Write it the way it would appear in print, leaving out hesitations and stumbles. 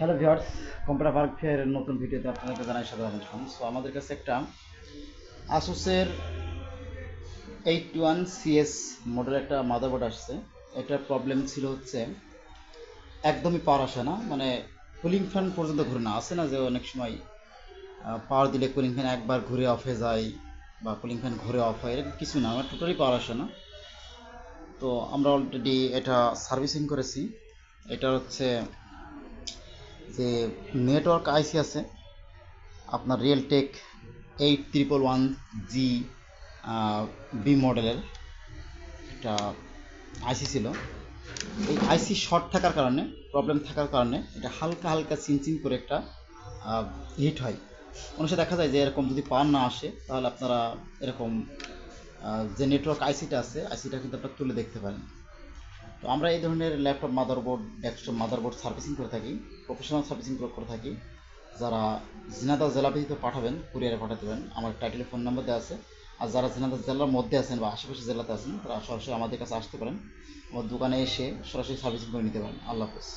Hello viewers, computer park fair নতুন ভিডিওতে আপনাদেরকে জানাই স্বাগতম। সো আমাদের কাছে একটা আসুসের 81CS মডেল একটা মাদারবোর্ড আসছে। এটার প্রবলেম ছিল হচ্ছে একদমই পাওয়ার আসে না, মানে কুলিং ফ্যান পর্যন্ত ঘুরে না। আসে না যে অনেক সময় পাওয়ার দিলে কুলিং ফ্যান একবার ঘুরে অফ হয়ে যায় বা কুলিং ফ্যান ঘুরে অফ হয়, এরকম কিছু না, আমার টোটালি পাওয়ার আসে না। তো আমরা অলরেডি এটা সার্ভিসিং করেছি। এটা হচ্ছে যে নেটওয়ার্ক আইসি আছে আপনার রিয়েলটেক 8111G বি মডেলের একটা আইসি ছিল। এই আইসি শর্ট থাকার কারণে, প্রবলেম থাকার কারণে এটা হালকা হালকা চিনচিন করে একটা হিট হয়। মানুষে দেখা যায় যে এরকম যদি পাওয়ার না আসে তাহলে আপনারা এরকম যে নেটওয়ার্ক আইসিটা আছে, আইসিটা কিন্তু আপনারা তুলে দেখতে পারেন। তো আমরা এই ধরনের laptop motherboard, desktop motherboard servicing করে থাকি, প্রফেশনাল সার্ভিসিং করে থাকি। যারা ঝিনাইদহ জেলা ভিত্তিতে পাঠাবেন, কুরিয়ারে পাঠাতে পারেন, আমার টাইটেলে ফোন নাম্বার দেওয়া আছে। আর যারা ঝিনাইদহ জেলার মধ্যে আছেন বা আশেপাশে জেলাতে আছেন তারা সরাসরি আমাদের কাছে আসতে পারেন, আমার দোকানে এসে সরাসরি সার্ভিসিং করে নিতে পারেন। আল্লাহ হাফেজ।